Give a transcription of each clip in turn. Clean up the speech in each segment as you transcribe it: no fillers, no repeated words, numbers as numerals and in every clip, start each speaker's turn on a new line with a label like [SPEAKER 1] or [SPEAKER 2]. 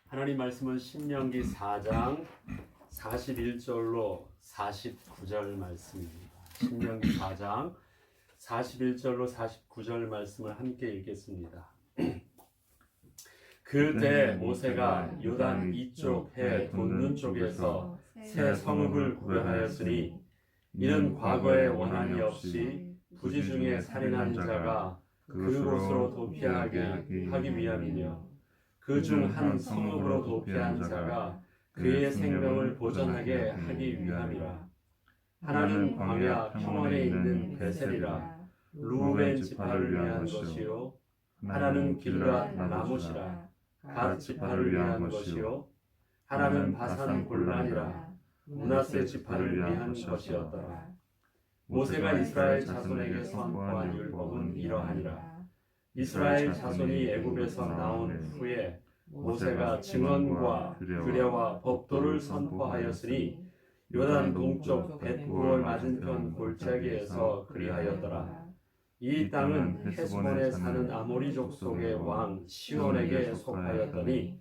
[SPEAKER 1] 하나님 말씀은 신명기 4장 41절로 49절 말씀입니다. 신명기 4장 41절로 49절 말씀을 함께 읽겠습니다. 그때 모세가 요단 이쪽 해 돋는 쪽에서 새 성읍을 구별하였으니 이는 과거에 원한이 없이 부지 중에 살인한 자가 그곳으로 도피하게 하기 위함이며 그 중 한 성읍으로 도피한 자가 그의 생명을 보존하게 하기 위함이라. 하나는 광야 평원에 있는 베셀이라 루벤 지파를 위한 것이요 하나는 길앗 라못이라 갓 지파를 위한 것이요 하나는 바산 골란이라 므낫세 지파를 위한 것이었더라. 모세가 이스라엘 자손에게 선포한 율법은 이러하니라. 이스라엘 자손이 애굽에서 나온 후에 모세가 증언과 규례와 법도를 선포하였으니 요단 동쪽 벳부얼 맞은편 골짜기에서 그리하였더라. 이 땅은 헤스본에 사는 아모리족 속의 왕 시온에게 속하였더니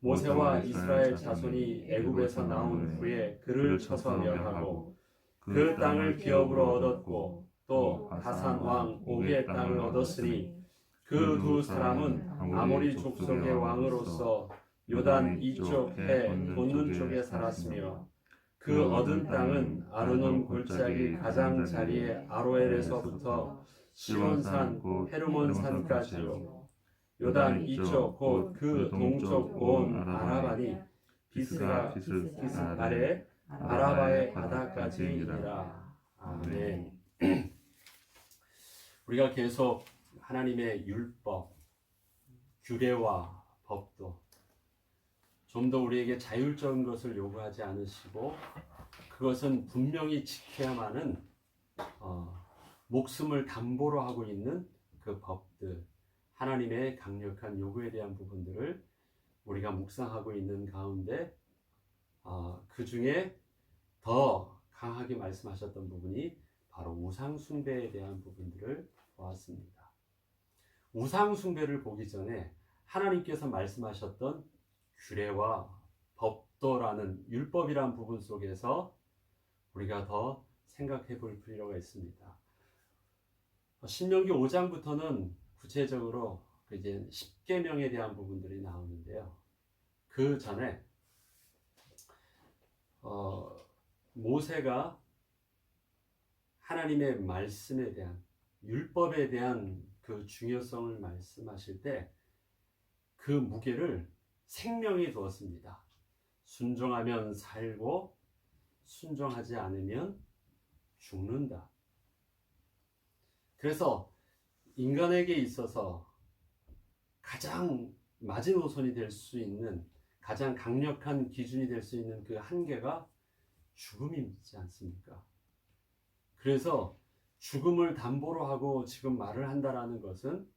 [SPEAKER 1] 모세와 이스라엘 자손이 애굽에서 나온 후에 그를 쳐서 멸하고 그 땅을 기업으로 얻었고 또 바산 왕 옥의 땅을 얻었으니 그 두 사람은 아모리 족속의 왕으로서 요단 이쪽 해 돋는 쪽에 살았으며 그 얻은 땅은 아르논 골짜기 가장자리의 아로엘에서부터 시온산 헤르몬산까지요 요단 이쪽 곧 그 동쪽 온 아라바니 비스가 아래 아라바의 바다까지이니라. 아멘. 우리가 계속 하나님의 율법, 규례와 법도 좀 더 우리에게 자율적인 것을 요구하지 않으시고 그것은 분명히 지켜야만은 목숨을 담보로 하고 있는 그 법들, 하나님의 강력한 요구에 대한 부분들을 우리가 묵상하고 있는 가운데 그 중에 더 강하게 말씀하셨던 부분이 바로 우상 숭배에 대한 부분들을 보았습니다. 우상 숭배를 보기 전에 하나님께서 말씀하셨던 규례와 법도라는 율법이라는 부분 속에서 우리가 더 생각해 볼 필요가 있습니다. 신명기 5장부터는 구체적으로 이제 10계명에 대한 부분들이 나오는데요. 그 전에 모세가 하나님의 말씀에 대한 율법에 대한 그 중요성을 말씀하실 때 그 무게를 생명에 두었습니다. 순종하면 살고 순종하지 않으면 죽는다. 그래서 인간에게 있어서 가장 마지노선이 될 수 있는 가장 강력한 기준이 될 수 있는 그 한계가 죽음이지 않습니까? 그래서 죽음을 담보로 하고 지금 말을 한다라는 것은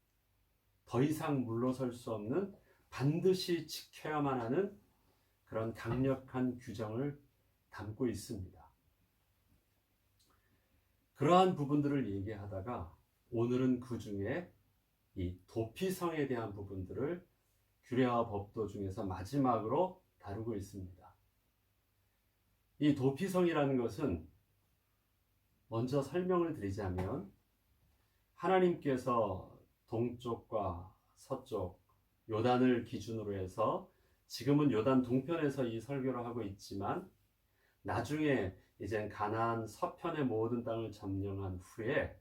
[SPEAKER 1] 더 이상 물러설 수 없는 반드시 지켜야만 하는 그런 강력한 규정을 담고 있습니다. 그러한 부분들을 얘기하다가 오늘은 그 중에 이 도피성에 대한 부분들을 규례와 법도 중에서 마지막으로 다루고 있습니다. 이 도피성이라는 것은 먼저 설명을 드리자면 하나님께서 동쪽과 서쪽 요단을 기준으로 해서 지금은 요단 동편에서 이 설교를 하고 있지만 나중에 이제 가나안 서편의 모든 땅을 점령한 후에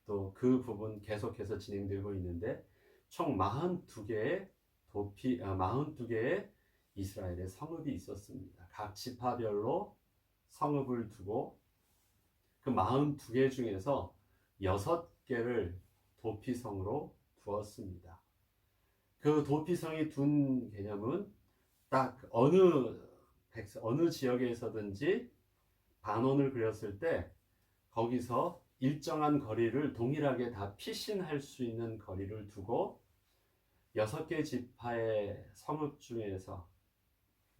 [SPEAKER 1] 또 그 부분 계속해서 진행되고 있는데 총 42개의 42개의 이스라엘의 성읍이 있었습니다. 각 지파별로 성읍을 두고 그 42개 중에서 6개를 도피성으로 두었습니다. 그 도피성이 둔 개념은 딱 어느 지역에서든지 반원을 그렸을 때 거기서 일정한 거리를 동일하게 다 피신할 수 있는 거리를 두고 6개 지파의 성읍 중에서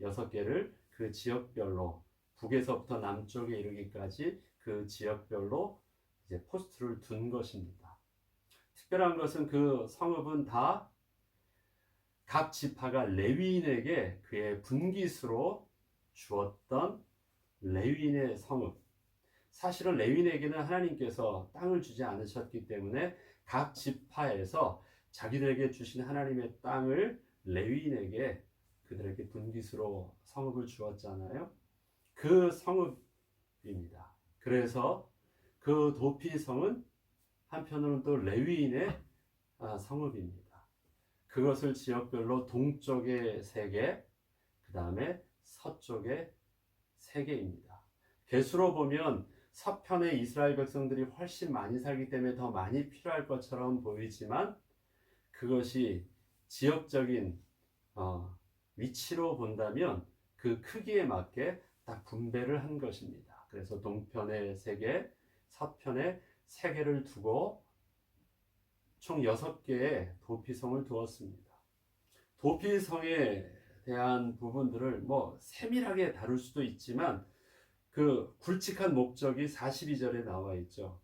[SPEAKER 1] 6개를 그 지역별로 북에서부터 남쪽에 이르기까지 그 지역별로 이제 포스트를 둔 것입니다. 특별한 것은 그 성읍은 다 각 지파가 레위인에게 그의 분깃으로 주었던 레위인의 성읍. 사실은 레위인에게는 하나님께서 땅을 주지 않으셨기 때문에 각 지파에서 자기들에게 주신 하나님의 땅을 레위인에게 그들에게 분깃으로 성읍을 주었잖아요. 그 성읍입니다. 그래서 그 도피성은 한편으로는 또 레위인의 성읍입니다. 그것을 지역별로 동쪽에 3개, 그 다음에 서쪽에 3개입니다. 개수로 보면 서편의 이스라엘 백성들이 훨씬 많이 살기 때문에 더 많이 필요할 것처럼 보이지만 그것이 지역적인 위치로 본다면 그 크기에 맞게 딱 분배를 한 것입니다. 그래서 동편에 3개, 서편에 3개를 두고 총 6개의 도피성을 두었습니다. 도피성에 대한 부분들을 세밀하게 다룰 수도 있지만 그 굵직한 목적이 42절에 나와 있죠.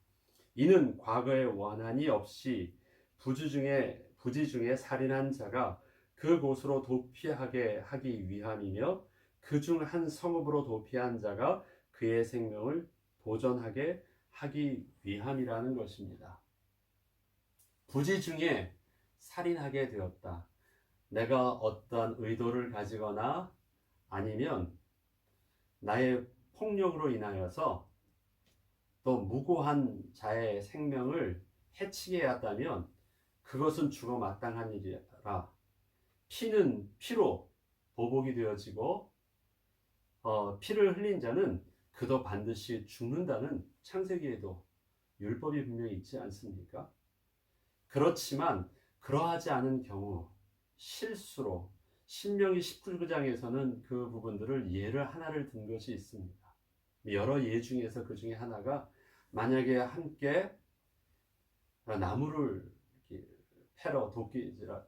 [SPEAKER 1] 이는 과거에 원한이 없이 부지 중에 살인한 자가 그곳으로 도피하게 하기 위함이며 그중 한 성읍으로 도피한 자가 그의 생명을 보존하게 하기 위함이라는 것입니다. 부지 중에 살인하게 되었다. 내가 어떤 의도를 가지거나 아니면 나의 폭력으로 인하여서 또 무고한 자의 생명을 해치게 했다면 그것은 죽어 마땅한 일이라. 피는 피로 보복이 되어지고 피를 흘린 자는 그도 반드시 죽는다는 창세기에도 율법이 분명히 있지 않습니까? 그렇지만 그러하지 않은 경우 실수로 신명기 19장에서는 그 부분들을 예를 하나를 든 것이 있습니다. 여러 예 중에서 그 중에 하나가 만약에 함께 나무를 패러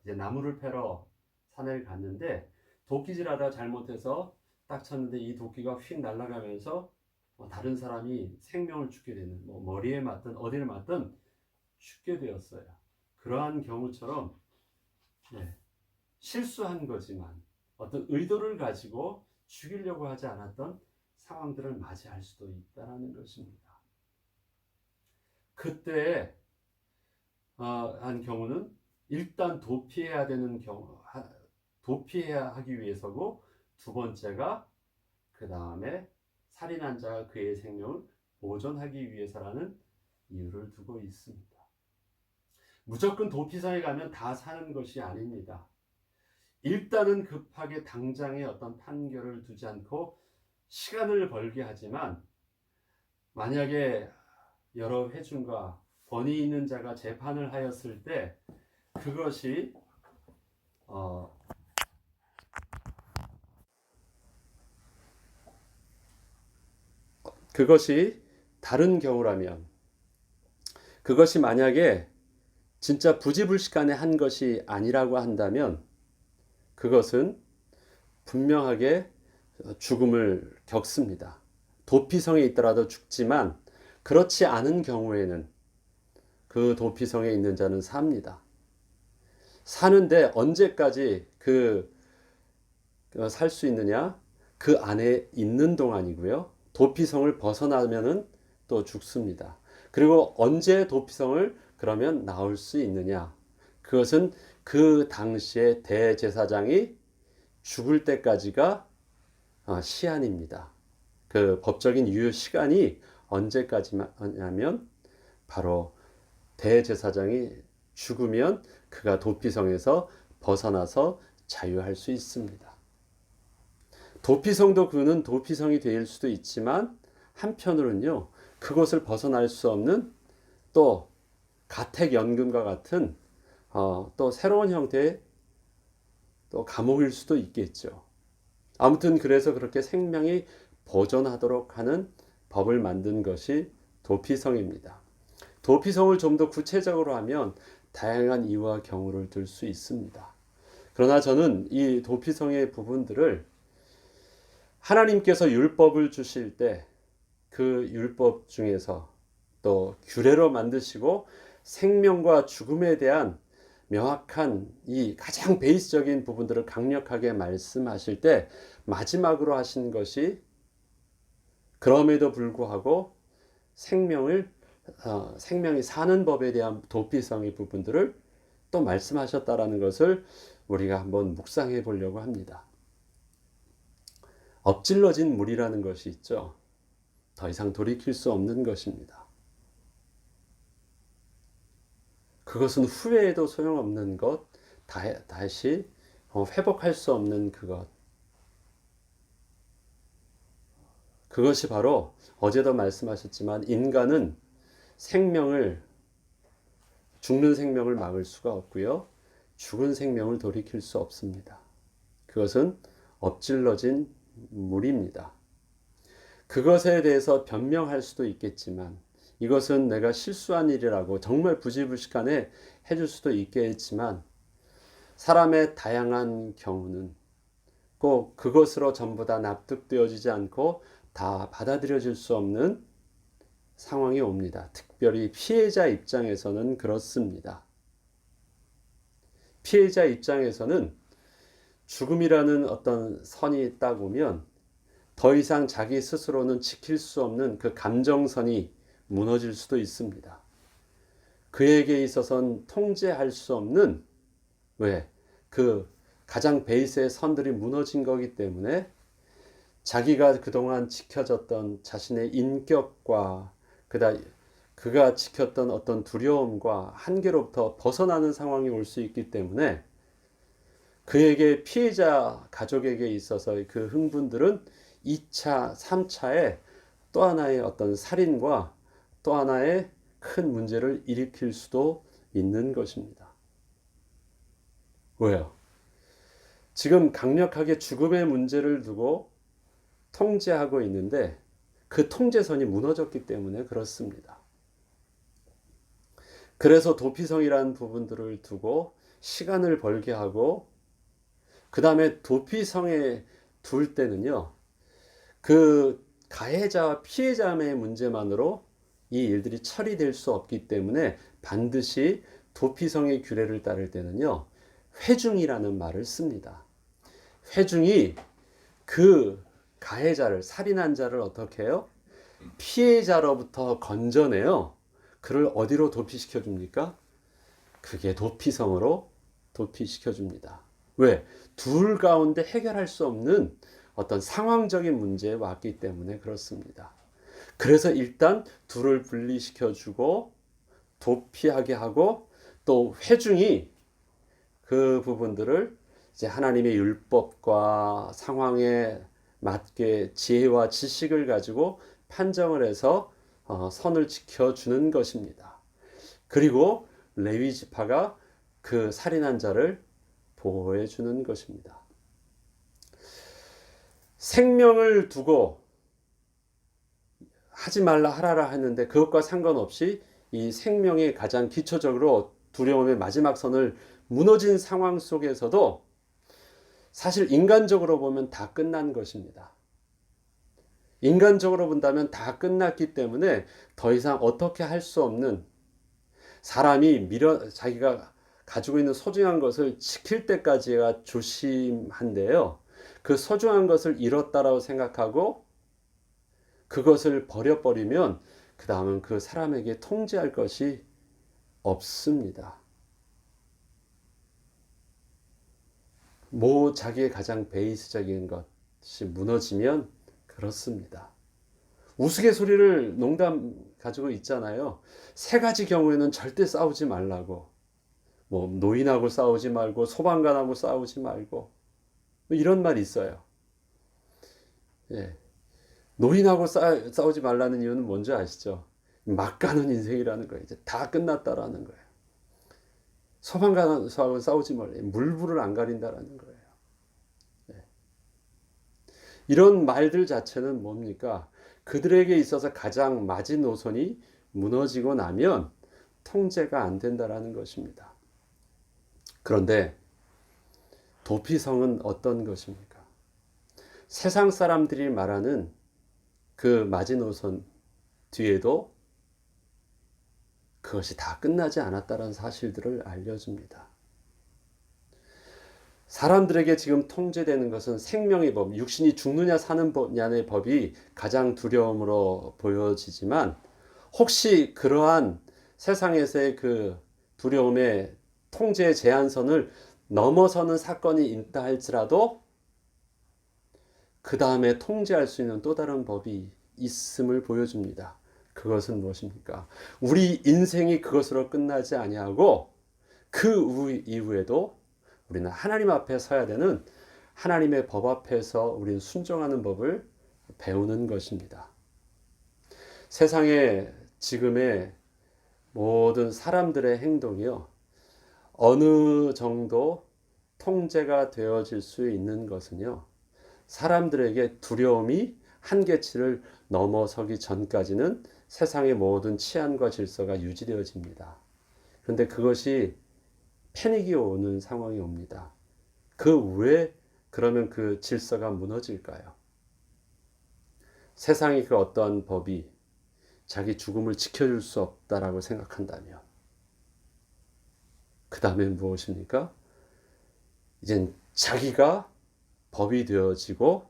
[SPEAKER 1] 나무를 패러 산을 갔는데 도끼질하다 잘못해서 딱 쳤는데 이 도끼가 휙 날아가면서 다른 사람이 생명을 죽게 되는 머리에 맞든 어디를 맞든 죽게 되었어요. 그러한 경우처럼 실수한 거지만 어떤 의도를 가지고 죽이려고 하지 않았던 상황들을 맞이할 수도 있다는 것입니다. 그때 한 경우는 일단 도피해야 되는 경우, 도피해야 하기 위해서고, 두 번째가 그 다음에 살인한 자가 그의 생명을 보존하기 위해서라는 이유를 두고 있습니다. 무조건 도피성에 가면 다 사는 것이 아닙니다. 일단은 급하게 당장의 어떤 판결을 두지 않고 시간을 벌게 하지만 만약에 여러 회중과 권위 있는 자가 재판을 하였을 때 그것이 다른 경우라면, 그것이 만약에 진짜 부지불식간에 한 것이 아니라고 한다면 그것은 분명하게 죽음을 겪습니다. 도피성에 있더라도 죽지만 그렇지 않은 경우에는 그 도피성에 있는 자는 삽니다. 사는데 언제까지 살 수 있느냐? 그 안에 있는 동안이고요. 도피성을 벗어나면은 또 죽습니다. 그리고 언제 도피성을 그러면 나올 수 있느냐? 그것은 그 당시에 대제사장이 죽을 때까지가 시한입니다. 그 법적인 유효 시간이 언제까지냐면 바로 대제사장이 죽으면 그가 도피성에서 벗어나서 자유할 수 있습니다. 도피성도 그는 도피성이 될 수도 있지만 한편으로는요, 그것을 벗어날 수 없는 또 가택연금과 같은 또 새로운 형태의 또 감옥일 수도 있겠죠. 아무튼 그래서 그렇게 생명이 보존하도록 하는 법을 만든 것이 도피성입니다. 도피성을 좀 더 구체적으로 하면 다양한 이유와 경우를 들 수 있습니다. 그러나 저는 이 도피성의 부분들을 하나님께서 율법을 주실 때 그 율법 중에서 또 규례로 만드시고 생명과 죽음에 대한 명확한 이 가장 베이스적인 부분들을 강력하게 말씀하실 때 마지막으로 하신 것이 그럼에도 불구하고 생명이 사는 법에 대한 도피성의 부분들을 또 말씀하셨다라는 것을 우리가 한번 묵상해 보려고 합니다. 엎질러진 물이라는 것이 있죠. 더 이상 돌이킬 수 없는 것입니다. 그것은 후회해도 소용없는 것, 다시 회복할 수 없는 그것. 그것이 바로 어제도 말씀하셨지만 인간은 죽는 생명을 막을 수가 없고요. 죽은 생명을 돌이킬 수 없습니다. 그것은 엎질러진 물입니다. 그것에 대해서 변명할 수도 있겠지만 이것은 내가 실수한 일이라고 정말 부지불식간에 해줄 수도 있겠지만 사람의 다양한 경우는 꼭 그것으로 전부 다 납득되어지지 않고 다 받아들여질 수 없는 상황이 옵니다. 특별히 피해자 입장에서는 그렇습니다. 피해자 입장에서는 죽음이라는 어떤 선이 딱 오면 더 이상 자기 스스로는 지킬 수 없는 그 감정선이 무너질 수도 있습니다. 그에게 있어서는 통제할 수 없는 그 가장 베이스의 선들이 무너진 거기 때문에 자기가 그동안 지켜졌던 자신의 인격과 그가 지켰던 어떤 두려움과 한계로부터 벗어나는 상황이 올 수 있기 때문에 그에게 피해자 가족에게 있어서의 그 흥분들은 2차, 3차에 또 하나의 어떤 살인과 또 하나의 큰 문제를 일으킬 수도 있는 것입니다. 왜요? 지금 강력하게 죽음의 문제를 두고 통제하고 있는데 그 통제선이 무너졌기 때문에 그렇습니다. 그래서 도피성이라는 부분들을 두고 시간을 벌게 하고 그 다음에 도피성에 둘 때는요. 그 가해자와 피해자의 문제만으로 이 일들이 처리될 수 없기 때문에 반드시 도피성의 규례를 따를 때는요. 회중이라는 말을 씁니다. 회중이 그 가해자를 살인한 자를 어떻게 해요? 피해자로부터 건져내요. 그를 어디로 도피시켜 줍니까? 그게 도피성으로 도피시켜 줍니다. 왜? 둘 가운데 해결할 수 없는 어떤 상황적인 문제에 왔기 때문에 그렇습니다. 그래서 일단 둘을 분리시켜 주고 도피하게 하고 또 회중이 그 부분들을 이제 하나님의 율법과 상황에 맞게 지혜와 지식을 가지고 판정을 해서 선을 지켜주는 것입니다. 그리고 레위 지파가 그 살인한 자를 보호해 주는 것입니다. 생명을 두고 하지 말라 하라라 했는데 그것과 상관없이 이 생명이 가장 기초적으로 두려움의 마지막 선을 무너진 상황 속에서도 사실 인간적으로 보면 다 끝난 것입니다. 인간적으로 본다면 다 끝났기 때문에 더 이상 어떻게 할 수 없는 사람이 자기가 가지고 있는 소중한 것을 지킬 때까지가 조심한데요. 그 소중한 것을 잃었다라고 생각하고 그것을 버려버리면 그 다음은 그 사람에게 통제할 것이 없습니다. 자기의 가장 베이스적인 것이 무너지면 그렇습니다. 우스갯소리를 농담 가지고 있잖아요. 세 가지 경우에는 절대 싸우지 말라고. 노인하고 싸우지 말고 소방관하고 싸우지 말고 이런 말이 있어요. 예. 노인하고 싸우지 말라는 이유는 뭔지 아시죠? 막 가는 인생이라는 거예요. 이제 다 끝났다라는 거예요. 소방관하고 싸우지 말래. 물불을 안 가린다라는 거예요. 네. 이런 말들 자체는 뭡니까? 그들에게 있어서 가장 마지노선이 무너지고 나면 통제가 안 된다라는 것입니다. 그런데 도피성은 어떤 것입니까? 세상 사람들이 말하는 그 마지노선 뒤에도 그것이 다 끝나지 않았다는 사실들을 알려줍니다. 사람들에게 지금 통제되는 것은 생명의 법, 육신이 죽느냐 사느냐의 법이 가장 두려움으로 보여지지만, 혹시 그러한 세상에서의 그 두려움의 통제의 제한선을 넘어서는 사건이 있다 할지라도 그 다음에 통제할 수 있는 또 다른 법이 있음을 보여줍니다. 그것은 무엇입니까? 우리 인생이 그것으로 끝나지 아니하고 그 이후에도 우리는 하나님 앞에 서야 되는, 하나님의 법 앞에서 우리는 순종하는 법을 배우는 것입니다. 세상의 지금의 모든 사람들의 행동이요, 어느 정도 통제가 되어질 수 있는 것은요, 사람들에게 두려움이 한계치를 넘어서기 전까지는 세상의 모든 치안과 질서가 유지되어집니다. 그런데 그것이 패닉이 오는 상황이 옵니다. 그 후에 그러면 그 질서가 무너질까요? 세상의 그 어떠한 법이 자기 죽음을 지켜줄 수 없다라고 생각한다면 그 다음에 무엇입니까? 이젠 자기가 법이 되어지고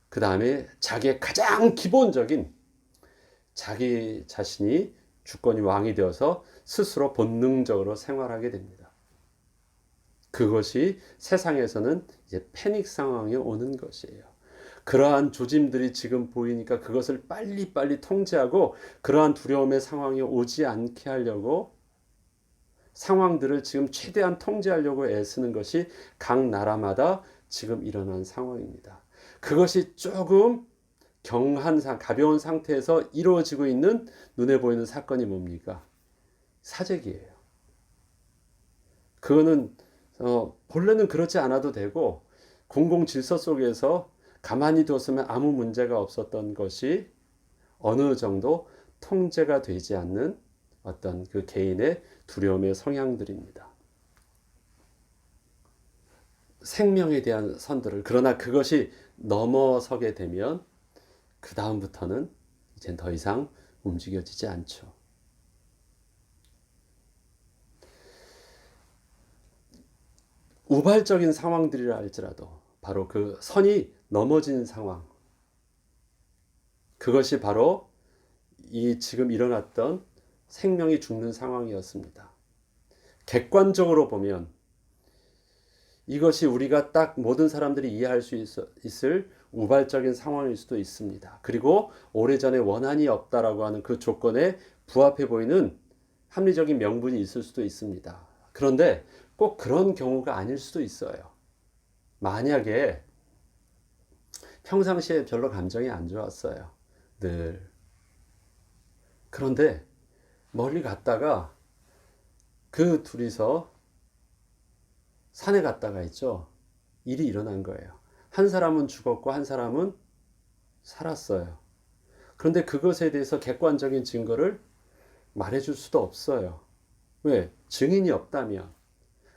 [SPEAKER 1] 그 다음에 자기의 가장 기본적인 자기 자신이 주권이 왕이 되어서 스스로 본능적으로 생활하게 됩니다. 그것이 세상에서는 이제 패닉 상황이 오는 것이에요. 그러한 조짐들이 지금 보이니까 그것을 빨리빨리 통제하고 그러한 두려움의 상황이 오지 않게 하려고 상황들을 지금 최대한 통제하려고 애쓰는 것이 각 나라마다 지금 일어난 상황입니다. 그것이 조금 가벼운 상태에서 이루어지고 있는 눈에 보이는 사건이 뭡니까? 사재기예요. 그거는 본래는 그렇지 않아도 되고 공공 질서 속에서 가만히 뒀으면 아무 문제가 없었던 것이 어느 정도 통제가 되지 않는 어떤 그 개인의 두려움의 성향들입니다. 생명에 대한 선들을, 그러나 그것이 넘어서게 되면 그 다음부터는 이젠 더 이상 움직여지지 않죠. 우발적인 상황들이라 할지라도 바로 그 선이 넘어진 상황, 그것이 바로 이 지금 일어났던 생명이 죽는 상황이었습니다. 객관적으로 보면 이것이 우리가 딱 모든 사람들이 이해할 수 있을 우발적인 상황일 수도 있습니다. 그리고 오래전에 원한이 없다라고 하는 그 조건에 부합해 보이는 합리적인 명분이 있을 수도 있습니다. 그런데 꼭 그런 경우가 아닐 수도 있어요. 만약에 평상시에 별로 감정이 안 좋았어요. 늘. 그런데 멀리 갔다가 그 둘이서 산에 갔다가 있죠. 일이 일어난 거예요. 한 사람은 죽었고 한 사람은 살았어요. 그런데 그것에 대해서 객관적인 증거를 말해줄 수도 없어요. 왜? 증인이 없다면.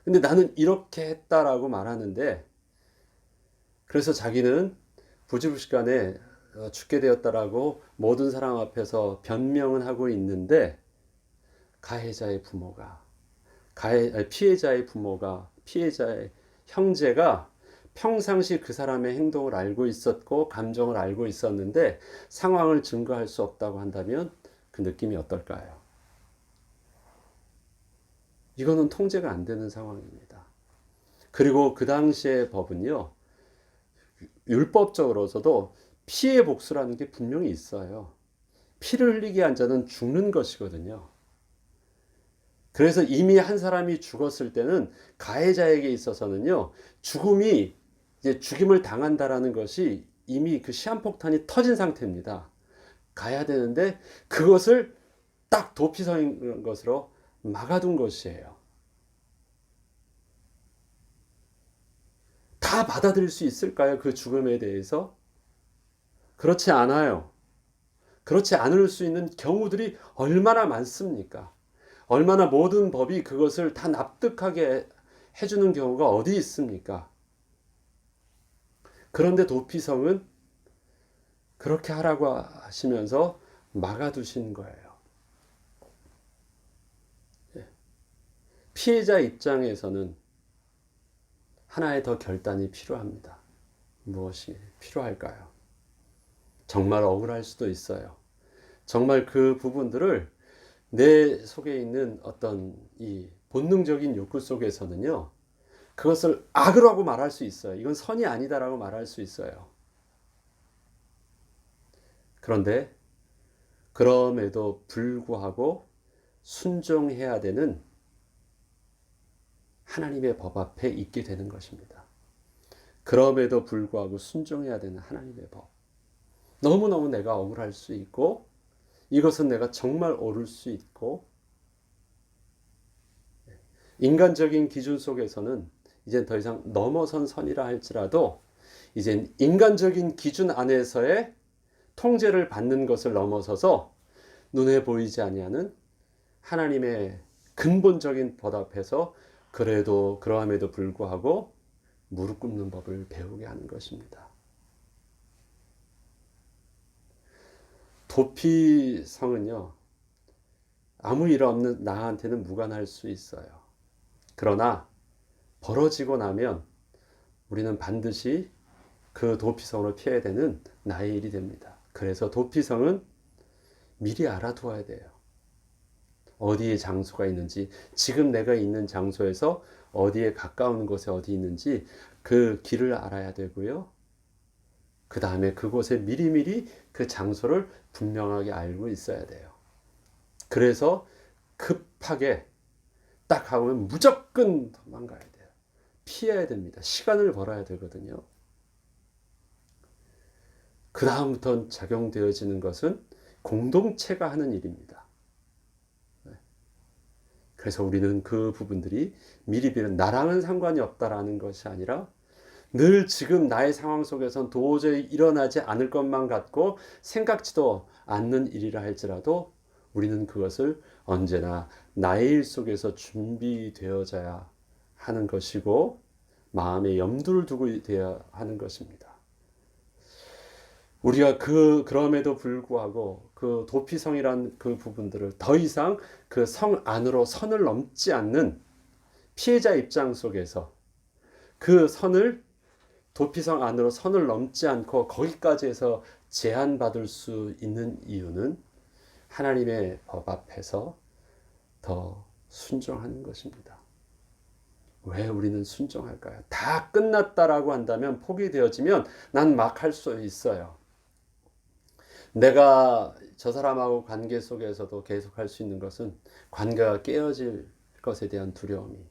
[SPEAKER 1] 근데 나는 이렇게 했다라고 말하는데, 그래서 자기는 부지불식간에 죽게 되었다라고 모든 사람 앞에서 변명은 하고 있는데, 가해자의 부모가, 피해자의 부모가, 피해자의 형제가 평상시 그 사람의 행동을 알고 있었고 감정을 알고 있었는데 상황을 증거할 수 없다고 한다면 그 느낌이 어떨까요? 이거는 통제가 안 되는 상황입니다. 그리고 그 당시의 법은요, 율법적으로서도 피해 복수라는 게 분명히 있어요. 피를 흘리게 한 자는 죽는 것이거든요. 그래서 이미 한 사람이 죽었을 때는 가해자에게 있어서는요, 죽음이 이제 죽임을 당한다라는 것이 이미 그 시한폭탄이 터진 상태입니다. 가야 되는데 그것을 딱 도피성인 것으로 막아둔 것이에요. 다 받아들일 수 있을까요? 그 죽음에 대해서? 그렇지 않아요. 그렇지 않을 수 있는 경우들이 얼마나 많습니까? 얼마나 모든 법이 그것을 다 납득하게 해주는 경우가 어디 있습니까? 그런데 도피성은 그렇게 하라고 하시면서 막아두신 거예요. 피해자 입장에서는 하나의 더 결단이 필요합니다. 무엇이 필요할까요? 정말 억울할 수도 있어요. 정말 그 부분들을 내 속에 있는 어떤 이 본능적인 욕구 속에서는요, 그것을 악으로하고 말할 수 있어요. 이건 선이 아니다라고 말할 수 있어요. 그런데 그럼에도 불구하고 순종해야 되는 하나님의 법 앞에 있게 되는 것입니다. 그럼에도 불구하고 순종해야 되는 하나님의 법. 너무너무 내가 억울할 수 있고, 이것은 내가 정말 옳을 수 있고, 인간적인 기준 속에서는 이젠 더 이상 넘어선 선이라 할지라도 이젠 인간적인 기준 안에서의 통제를 받는 것을 넘어서서 눈에 보이지 아니하는 하나님의 근본적인 법 앞에서 그래도 그러함에도 불구하고 무릎 꿇는 법을 배우게 하는 것입니다. 도피성은요, 아무 일 없는 나한테는 무관할 수 있어요. 그러나 벌어지고 나면 우리는 반드시 그 도피성으로 피해야 되는 나의 일이 됩니다. 그래서 도피성은 미리 알아두어야 돼요. 어디에 장소가 있는지, 지금 내가 있는 장소에서 어디에 가까운 곳에 어디 있는지 그 길을 알아야 되고요. 그 다음에 그곳에 미리미리 그 장소를 분명하게 알고 있어야 돼요. 그래서 급하게 딱 하면 무조건 도망가야 돼요. 피해야 됩니다. 시간을 벌어야 되거든요. 그 다음부터 작용되어지는 것은 공동체가 하는 일입니다. 그래서 우리는 그 부분들이 미리 나랑은 상관이 없다라는 것이 아니라 늘 지금 나의 상황 속에선 도저히 일어나지 않을 것만 같고 생각지도 않는 일이라 할지라도 우리는 그것을 언제나 나의 일 속에서 준비되어져야 하는 것이고 마음에 염두를 두고 되어야 하는 것입니다. 우리가 그럼에도 불구하고 그 도피성이란 그 부분들을 더 이상 그 성 안으로 선을 넘지 않는 피해자 입장 속에서 그 선을 도피성 안으로 선을 넘지 않고 거기까지 해서 제한받을 수 있는 이유는 하나님의 법 앞에서 더 순종하는 것입니다. 왜 우리는 순종할까요? 다 끝났다라고 한다면 포기되어지면 난 막 할 수 있어요. 내가 저 사람하고 관계 속에서도 계속 할 수 있는 것은 관계가 깨어질 것에 대한 두려움이.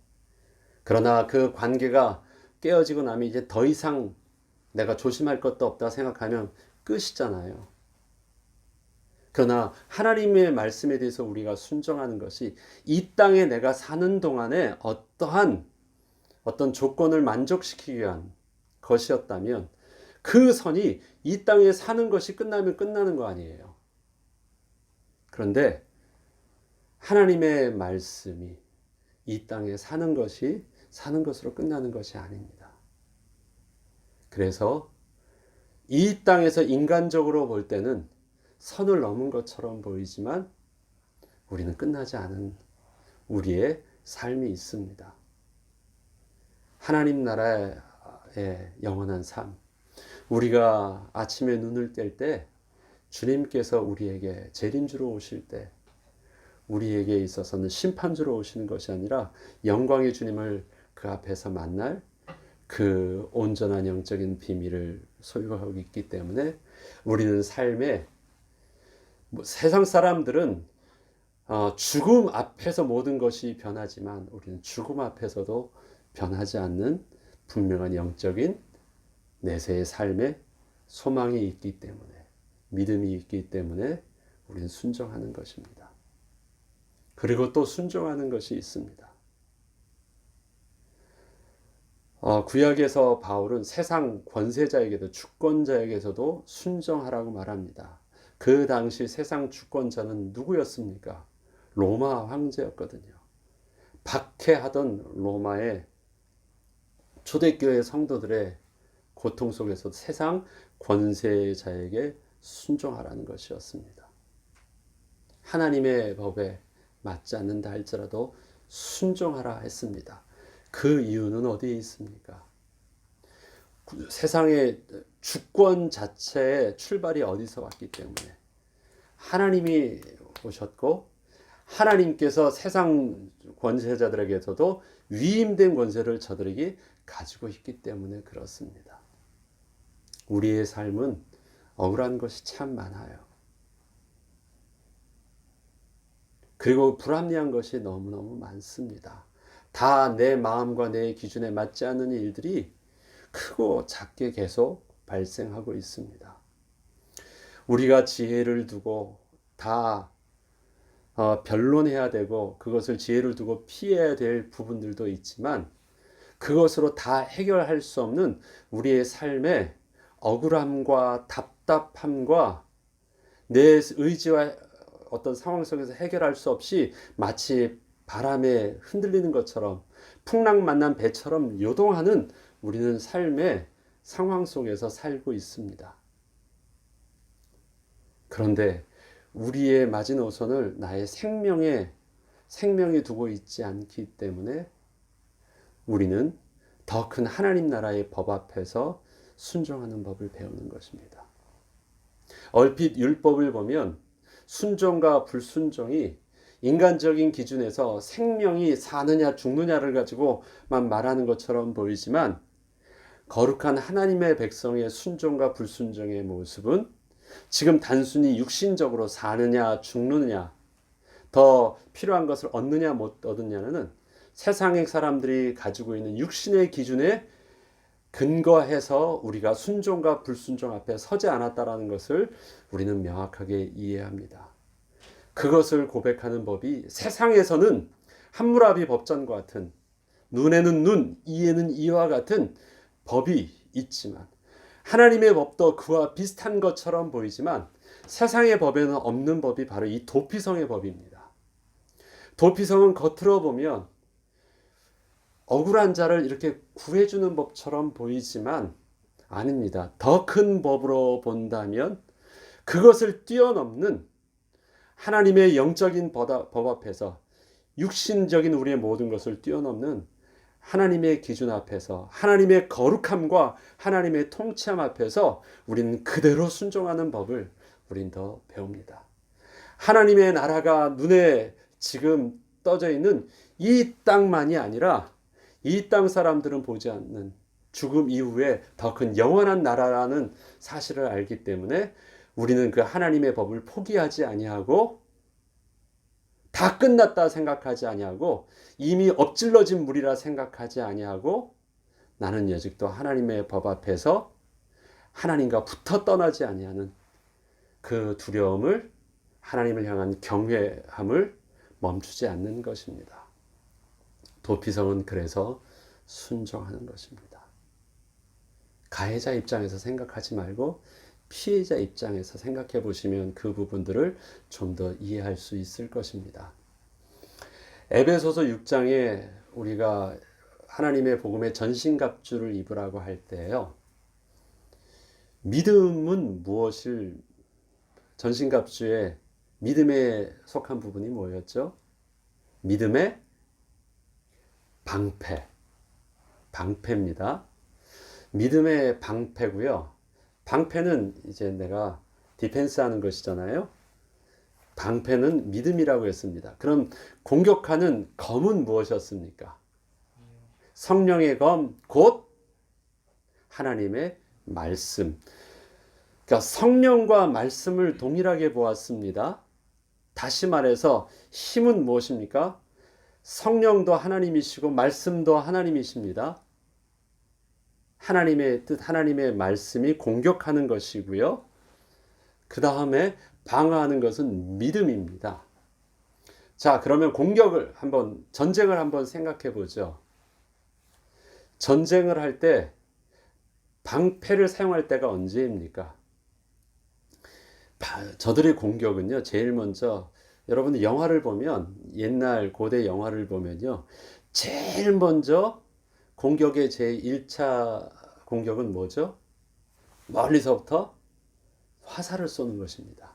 [SPEAKER 1] 그러나 그 관계가 깨어지고 나면 이제 더 이상 내가 조심할 것도 없다 생각하면 끝이잖아요. 그러나 하나님의 말씀에 대해서 우리가 순종하는 것이 이 땅에 내가 사는 동안에 어떤 조건을 만족시키기 위한 것이었다면 그 선이 이 땅에 사는 것이 끝나면 끝나는 거 아니에요. 그런데 하나님의 말씀이 이 땅에 사는 것으로 끝나는 것이 아닙니다. 그래서 이 땅에서 인간적으로 볼 때는 선을 넘은 것처럼 보이지만 우리는 끝나지 않은 우리의 삶이 있습니다. 하나님 나라의 영원한 삶. 우리가 아침에 눈을 뗄 때 주님께서 우리에게 재림주로 오실 때 우리에게 있어서는 심판주로 오시는 것이 아니라 영광의 주님을 그 앞에서 만날 그 온전한 영적인 비밀을 소유하고 있기 때문에 우리는 삶에 세상 사람들은 죽음 앞에서 모든 것이 변하지만 우리는 죽음 앞에서도 변하지 않는 분명한 영적인 내세의 삶에 소망이 있기 때문에 믿음이 있기 때문에 우리는 순종하는 것입니다. 그리고 또 순종하는 것이 있습니다. 구약에서 바울은 세상 권세자에게도 주권자에게서도 순종하라고 말합니다. 그 당시 세상 주권자는 누구였습니까? 로마 황제였거든요. 박해하던 로마의 초대교회 성도들의 고통 속에서 세상 권세자에게 순종하라는 것이었습니다. 하나님의 법에 맞지 않는다 할지라도 순종하라 했습니다. 그 이유는 어디에 있습니까? 세상의 주권 자체의 출발이 어디서 왔기 때문에 하나님이 오셨고 하나님께서 세상 권세자들에게서도 위임된 권세를 저들에게 가지고 있기 때문에 그렇습니다. 우리의 삶은 억울한 것이 참 많아요. 그리고 불합리한 것이 너무너무 많습니다. 다 내 마음과 내 기준에 맞지 않는 일들이 크고 작게 계속 발생하고 있습니다. 우리가 지혜를 두고 다 변론해야 되고 그것을 지혜를 두고 피해야 될 부분들도 있지만 그것으로 다 해결할 수 없는 우리의 삶의 억울함과 답답함과 내 의지와 어떤 상황 속에서 해결할 수 없이 마치 바람에 흔들리는 것처럼 풍랑 만난 배처럼 요동하는 우리는 삶의 상황 속에서 살고 있습니다. 그런데 우리의 마지노선을 나의 생명에 두고 있지 않기 때문에 우리는 더 큰 하나님 나라의 법 앞에서 순종하는 법을 배우는 것입니다. 얼핏 율법을 보면 순종과 불순종이 인간적인 기준에서 생명이 사느냐 죽느냐를 가지고만 말하는 것처럼 보이지만 거룩한 하나님의 백성의 순종과 불순종의 모습은 지금 단순히 육신적으로 사느냐 죽느냐 더 필요한 것을 얻느냐 못 얻느냐는 세상의 사람들이 가지고 있는 육신의 기준에 근거해서 우리가 순종과 불순종 앞에 서지 않았다라는 것을 우리는 명확하게 이해합니다. 그것을 고백하는 법이 세상에서는 함무라비 법전과 같은 눈에는 눈, 이에는 이와 같은 법이 있지만 하나님의 법도 그와 비슷한 것처럼 보이지만 세상의 법에는 없는 법이 바로 이 도피성의 법입니다. 도피성은 겉으로 보면 억울한 자를 이렇게 구해주는 법처럼 보이지만 아닙니다. 더 큰 법으로 본다면 그것을 뛰어넘는 하나님의 영적인 법 앞에서 육신적인 우리의 모든 것을 뛰어넘는 하나님의 기준 앞에서 하나님의 거룩함과 하나님의 통치함 앞에서 우리는 그대로 순종하는 법을 우린 더 배웁니다. 하나님의 나라가 눈에 지금 떠져 있는 이 땅만이 아니라 이 땅 사람들은 보지 않는 죽음 이후에 더 큰 영원한 나라라는 사실을 알기 때문에 우리는 그 하나님의 법을 포기하지 아니하고 다 끝났다 생각하지 아니하고 이미 엎질러진 물이라 생각하지 아니하고 나는 여직도 하나님의 법 앞에서 하나님과 붙어 떠나지 아니하는 그 두려움을 하나님을 향한 경외함을 멈추지 않는 것입니다. 도피성은 그래서 순종하는 것입니다. 가해자 입장에서 생각하지 말고 피해자 입장에서 생각해 보시면 그 부분들을 좀 더 이해할 수 있을 것입니다. 에베소서 6장에 우리가 하나님의 복음의 전신갑주를 입으라고 할 때요. 믿음은 무엇을 전신갑주에 믿음에 속한 부분이 뭐였죠? 믿음의 방패입니다. 믿음의 방패고요. 방패는 이제 내가 디펜스 하는 것이잖아요. 방패는 믿음이라고 했습니다. 그럼 공격하는 검은 무엇이었습니까? 성령의 검, 곧 하나님의 말씀. 그러니까 성령과 말씀을 동일하게 보았습니다. 다시 말해서 힘은 무엇입니까? 성령도 하나님이시고 말씀도 하나님이십니다. 하나님의 뜻, 하나님의 말씀이 공격하는 것이고요. 그 다음에 방어하는 것은 믿음입니다. 자, 그러면 전쟁을 한번 생각해 보죠. 전쟁을 할 때 방패를 사용할 때가 언제입니까? 저들의 공격은요, 제일 먼저 여러분 영화를 보면 옛날 고대 영화를 보면요, 제일 먼저 공격의 제1차 공격은 뭐죠? 멀리서부터 화살을 쏘는 것입니다.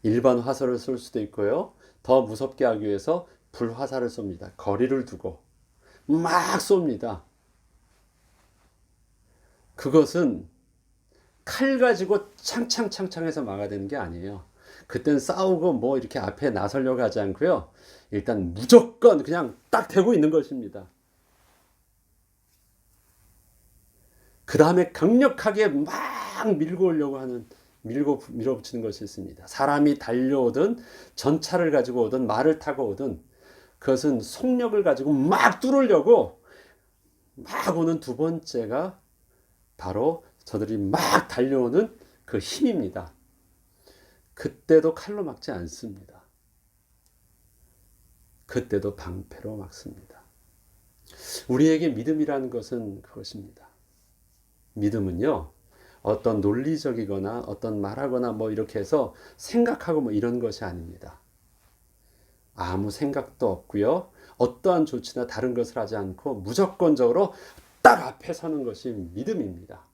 [SPEAKER 1] 일반 화살을 쏠 수도 있고요. 더 무섭게 하기 위해서 불화살을 쏩니다. 거리를 두고. 막 쏩니다. 그것은 칼 가지고 창창창창해서 막아야 되는 게 아니에요. 그땐 싸우고 뭐 이렇게 앞에 나서려고 하지 않고요. 일단 무조건 그냥 딱 대고 있는 것입니다. 그 다음에 강력하게 막 밀고 오려고 하는, 밀어붙이는 것이 있습니다. 사람이 달려오든 전차를 가지고 오든 말을 타고 오든 그것은 속력을 가지고 막 뚫으려고 막 오는 두 번째가 바로 저들이 막 달려오는 그 힘입니다. 그때도 칼로 막지 않습니다. 그때도 방패로 막습니다. 우리에게 믿음이라는 것은 그것입니다. 믿음은요, 어떤 논리적이거나 어떤 말하거나 뭐 이렇게 해서 생각하고 뭐 이런 것이 아닙니다. 아무 생각도 없고요. 어떠한 조치나 다른 것을 하지 않고 무조건적으로 딱 앞에 서는 것이 믿음입니다.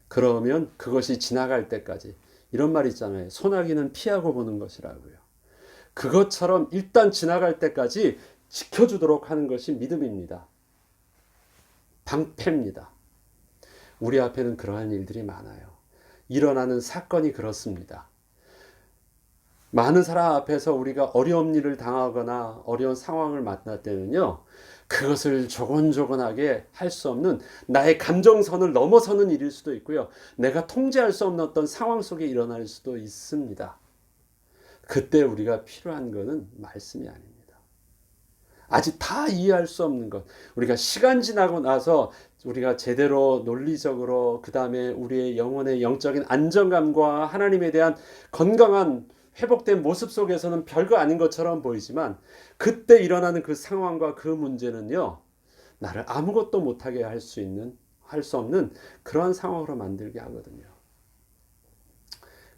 [SPEAKER 1] 그러면 그것이 지나갈 때까지, 이런 말 있잖아요. 소나기는 피하고 보는 것이라고요. 그것처럼 일단 지나갈 때까지 지켜주도록 하는 것이 믿음입니다. 방패입니다. 우리 앞에는 그러한 일들이 많아요. 일어나는 사건이 그렇습니다. 많은 사람 앞에서 우리가 어려운 일을 당하거나 어려운 상황을 만날 때는요, 그것을 조곤조곤하게 할 수 없는 나의 감정선을 넘어서는 일일 수도 있고요. 내가 통제할 수 없는 어떤 상황 속에 일어날 수도 있습니다. 그때 우리가 필요한 것은 말씀이 아닙니다. 아직 다 이해할 수 없는 것. 우리가 시간 지나고 나서 우리가 제대로 논리적으로 그 다음에 우리의 영혼의 영적인 안정감과 하나님에 대한 건강한 회복된 모습 속에서는 별거 아닌 것처럼 보이지만 그때 일어나는 그 상황과 그 문제는요, 나를 아무것도 못하게 할 수 없는 그러한 상황으로 만들게 하거든요.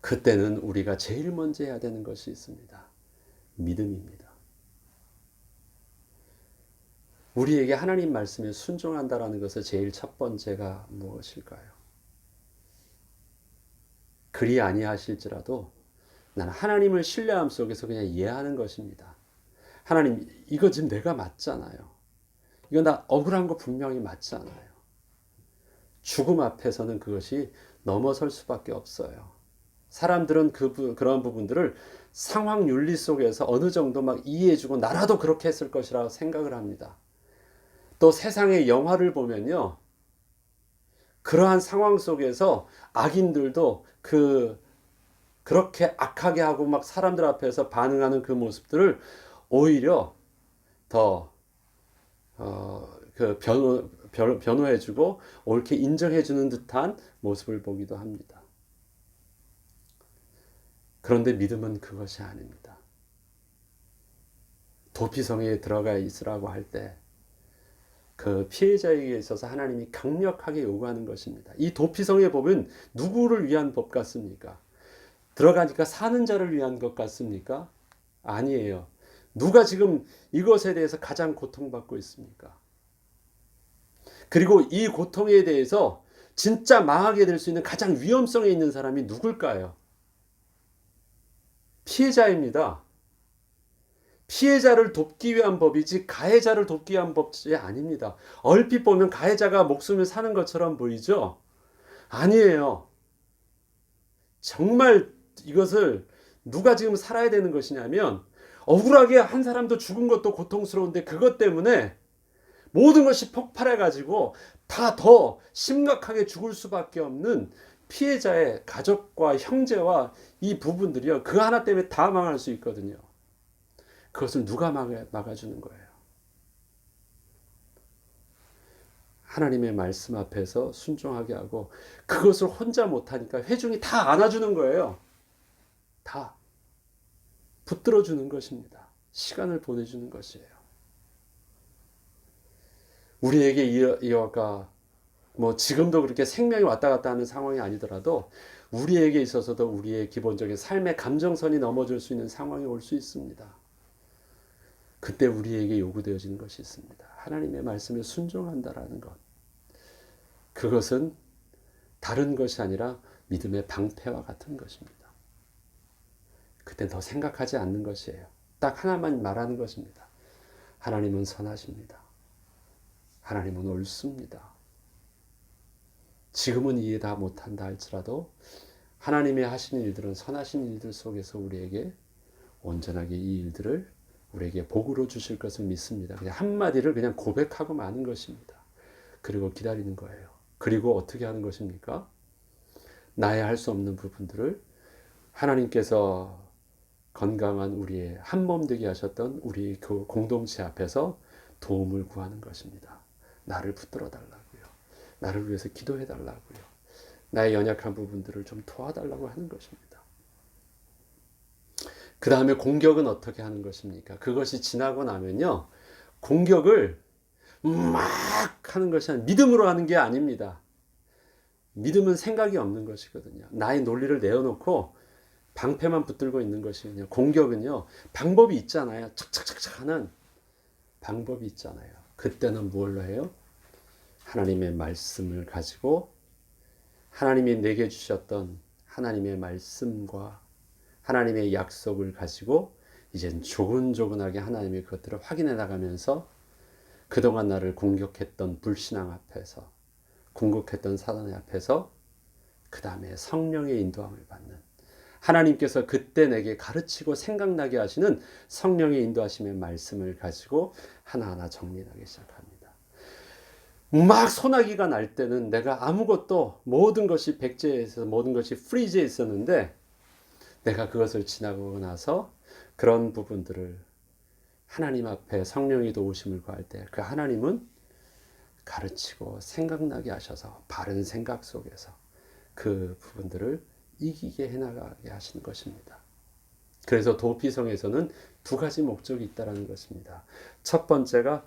[SPEAKER 1] 그때는 우리가 제일 먼저 해야 되는 것이 있습니다. 믿음입니다. 우리에게 하나님 말씀에 순종한다라는 것의 제일 첫 번째가 무엇일까요? 그리 아니하실지라도 나는 하나님을 신뢰함 속에서 그냥 이해하는 것입니다. 하나님, 이거 지금 내가 맞잖아요. 이거 나 억울한 거 분명히 맞잖아요. 죽음 앞에서는 그것이 넘어설 수밖에 없어요. 사람들은 그런 부분들을 상황 윤리 속에서 어느 정도 막 이해해주고 나라도 그렇게 했을 것이라고 생각을 합니다. 또 세상의 영화를 보면요, 그러한 상황 속에서 악인들도 그렇게 악하게 하고 막 사람들 앞에서 반응하는 그 모습들을 오히려 더 변호해주고 옳게 인정해주는 듯한 모습을 보기도 합니다. 그런데 믿음은 그것이 아닙니다. 도피성에 들어가 있으라고 할 때 그 피해자에게 있어서 하나님이 강력하게 요구하는 것입니다. 이 도피성에 보면 누구를 위한 법 같습니까? 들어가니까 사는 자를 위한 것 같습니까? 아니에요. 누가 지금 이것에 대해서 가장 고통받고 있습니까? 그리고 이 고통에 대해서 진짜 망하게 될 수 있는 가장 위험성에 있는 사람이 누굴까요? 피해자입니다. 피해자를 돕기 위한 법이지 가해자를 돕기 위한 법이 아닙니다. 얼핏 보면 가해자가 목숨을 사는 것처럼 보이죠? 아니에요. 정말 이것을 누가 지금 살아야 되는 것이냐면, 억울하게 한 사람도 죽은 것도 고통스러운데 그것 때문에 모든 것이 폭발해가지고 다 더 심각하게 죽을 수밖에 없는 피해자의 가족과 형제와 이 부분들이요, 그 하나 때문에 다 망할 수 있거든요. 그것을 누가 막아주는 거예요? 하나님의 말씀 앞에서 순종하게 하고, 그것을 혼자 못하니까 회중이 다 안아주는 거예요. 다 붙들어주는 것입니다. 시간을 보내주는 것이에요. 우리에게 이어가 뭐 지금도 그렇게 생명이 왔다 갔다 하는 상황이 아니더라도 우리에게 있어서도 우리의 기본적인 삶의 감정선이 넘어질 수 있는 상황이 올 수 있습니다. 그때 우리에게 요구되어지는 것이 있습니다. 하나님의 말씀에 순종한다라는 것. 그것은 다른 것이 아니라 믿음의 방패와 같은 것입니다. 그때 더 생각하지 않는 것이에요. 딱 하나만 말하는 것입니다. 하나님은 선하십니다. 하나님은 옳습니다. 지금은 이해 다 못한다 할지라도 하나님의 하시는 일들은 선하신 일들 속에서 우리에게 온전하게 이 일들을 우리에게 복으로 주실 것을 믿습니다. 그냥 한마디를 그냥 고백하고 마는 것입니다. 그리고 기다리는 거예요. 그리고 어떻게 하는 것입니까? 나의 할 수 없는 부분들을 하나님께서 건강한 우리의 한 몸 되게 하셨던 우리 그 공동체 앞에서 도움을 구하는 것입니다. 나를 붙들어 달라고요. 나를 위해서 기도해 달라고요. 나의 연약한 부분들을 좀 도와달라고 하는 것입니다. 그 다음에 공격은 어떻게 하는 것입니까? 그것이 지나고 나면요. 공격을 막 하는 것이 아니라 믿음으로 하는 게 아닙니다. 믿음은 생각이 없는 것이거든요. 나의 논리를 내어놓고 방패만 붙들고 있는 것이거든요. 공격은요. 방법이 있잖아요. 착착착착 하는 방법이 있잖아요. 그때는 뭘로 해요? 하나님의 말씀을 가지고 하나님이 내게 주셨던 하나님의 말씀과 하나님의 약속을 가지고 이젠 조근조근하게 하나님의 그것들을 확인해 나가면서 그동안 나를 공격했던 불신앙 앞에서 공격했던 사단의 앞에서 그 다음에 성령의 인도함을 받는 하나님께서 그때 내게 가르치고 생각나게 하시는 성령의 인도하심의 말씀을 가지고 하나하나 정리하기 시작합니다. 막 소나기가 날 때는 내가 아무것도 모든 것이 백제에 있어서 모든 것이 프리즈에 있었는데 내가 그것을 지나고 나서 그런 부분들을 하나님 앞에 성령의 도우심을 구할 때 그 하나님은 가르치고 생각나게 하셔서 바른 생각 속에서 그 부분들을 이기게 해나가게 하시는 것입니다. 그래서 도피성에서는 두 가지 목적이 있다는 것입니다. 첫 번째가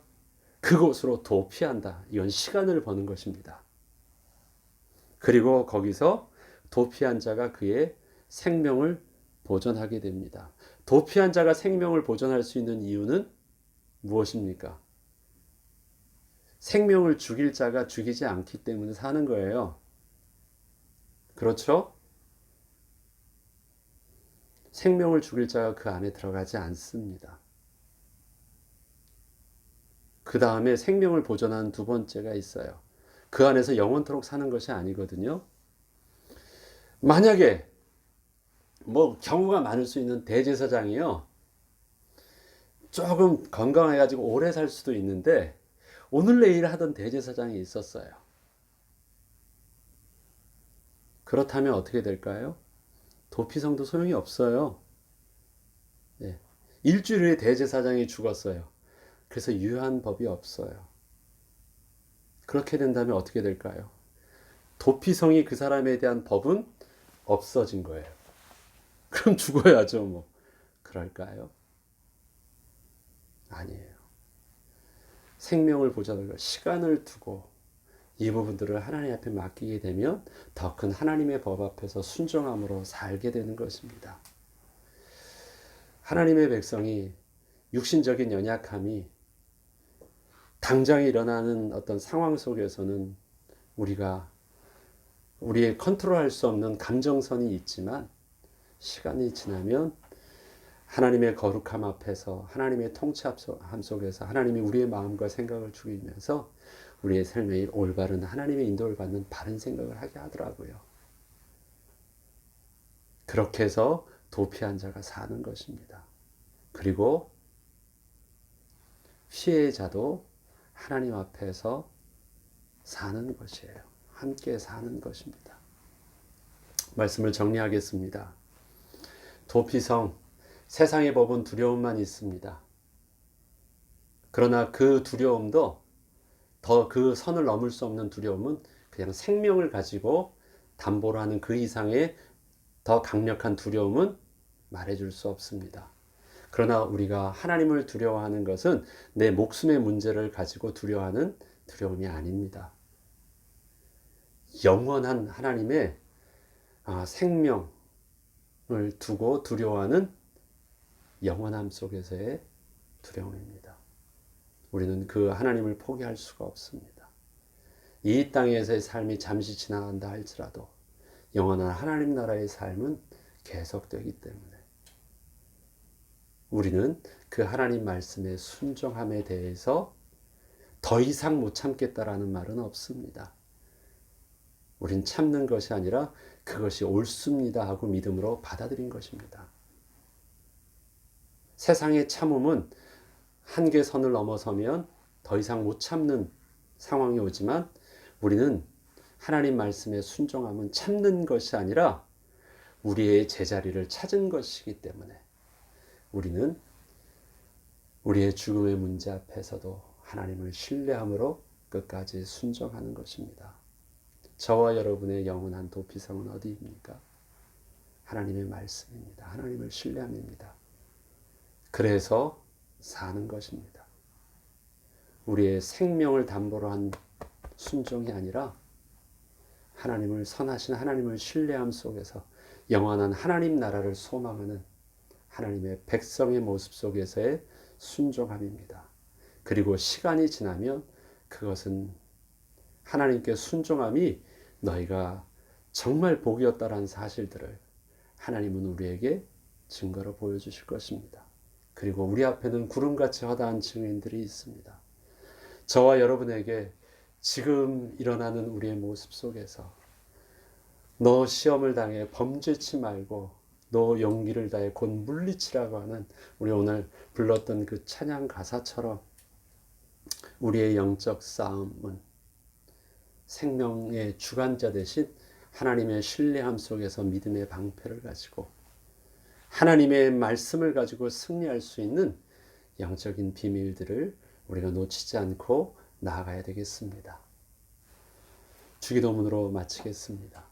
[SPEAKER 1] 그곳으로 도피한다. 이건 시간을 버는 것입니다. 그리고 거기서 도피한 자가 그의 생명을 보존하게 됩니다. 도피한 자가 생명을 보존할 수 있는 이유는 무엇입니까? 생명을 죽일 자가 죽이지 않기 때문에 사는 거예요. 그렇죠? 생명을 죽일 자가 그 안에 들어가지 않습니다. 그 다음에 생명을 보존하는 두 번째가 있어요. 그 안에서 영원토록 사는 것이 아니거든요. 만약에 경우가 많을 수 있는 대제사장이요. 조금 건강해가지고 오래 살 수도 있는데 오늘 내일 하던 대제사장이 있었어요. 그렇다면 어떻게 될까요? 도피성도 소용이 없어요. 네. 일주일 후에 대제사장이 죽었어요. 그래서 유효한 법이 없어요. 그렇게 된다면 어떻게 될까요? 도피성이 그 사람에 대한 법은 없어진 거예요. 그럼 죽어야죠, 뭐. 그럴까요? 아니에요. 생명을 보존하고 시간을 두고 이 부분들을 하나님 앞에 맡기게 되면 더 큰 하나님의 법 앞에서 순종함으로 살게 되는 것입니다. 하나님의 백성이 육신적인 연약함이 당장 일어나는 어떤 상황 속에서는 우리의 컨트롤할 수 없는 감정선이 있지만 시간이 지나면 하나님의 거룩함 앞에서 하나님의 통치함 속에서 하나님이 우리의 마음과 생각을 죽이면서 우리의 삶에 올바른 하나님의 인도를 받는 바른 생각을 하게 하더라고요. 그렇게 해서 도피한 자가 사는 것입니다. 그리고 피해자도 하나님 앞에서 사는 것이에요. 함께 사는 것입니다. 말씀을 정리하겠습니다. 도피성, 세상의 법은 두려움만 있습니다. 그러나 그 두려움도 더 그 선을 넘을 수 없는 두려움은 그냥 생명을 가지고 담보로 하는 그 이상의 더 강력한 두려움은 말해줄 수 없습니다. 그러나 우리가 하나님을 두려워하는 것은 내 목숨의 문제를 가지고 두려워하는 두려움이 아닙니다. 영원한 하나님의 생명을 두고 두려워하는 영원함 속에서의 두려움입니다. 우리는 그 하나님을 포기할 수가 없습니다. 이 땅에서의 삶이 잠시 지나간다 할지라도 영원한 하나님 나라의 삶은 계속되기 때문에 우리는 그 하나님 말씀의 순종함에 대해서 더 이상 못 참겠다라는 말은 없습니다. 우린 참는 것이 아니라 그것이 옳습니다 하고 믿음으로 받아들인 것입니다. 세상의 참음은 한계선을 넘어서면 더 이상 못 참는 상황이 오지만 우리는 하나님 말씀에 순종함은 참는 것이 아니라 우리의 제자리를 찾은 것이기 때문에 우리는 우리의 죽음의 문제 앞에서도 하나님을 신뢰함으로 끝까지 순종하는 것입니다. 저와 여러분의 영원한 도피성은 어디입니까? 하나님의 말씀입니다. 하나님을 신뢰함입니다. 그래서 사는 것입니다. 우리의 생명을 담보로 한 순종이 아니라 하나님을 선하신 하나님을 신뢰함 속에서 영원한 하나님 나라를 소망하는 하나님의 백성의 모습 속에서의 순종함입니다. 그리고 시간이 지나면 그것은 하나님께 순종함이 너희가 정말 복이었다라는 사실들을 하나님은 우리에게 증거로 보여주실 것입니다. 그리고 우리 앞에는 구름같이 허다한 증인들이 있습니다. 저와 여러분에게 지금 일어나는 우리의 모습 속에서 너 시험을 당해 범죄치 말고 너 용기를 다해 곧 물리치라고 하는 우리 오늘 불렀던 그 찬양 가사처럼 우리의 영적 싸움은 생명의 주관자 대신 하나님의 신뢰함 속에서 믿음의 방패를 가지고 하나님의 말씀을 가지고 승리할 수 있는 영적인 비밀들을 우리가 놓치지 않고 나아가야 되겠습니다. 주기도문으로 마치겠습니다.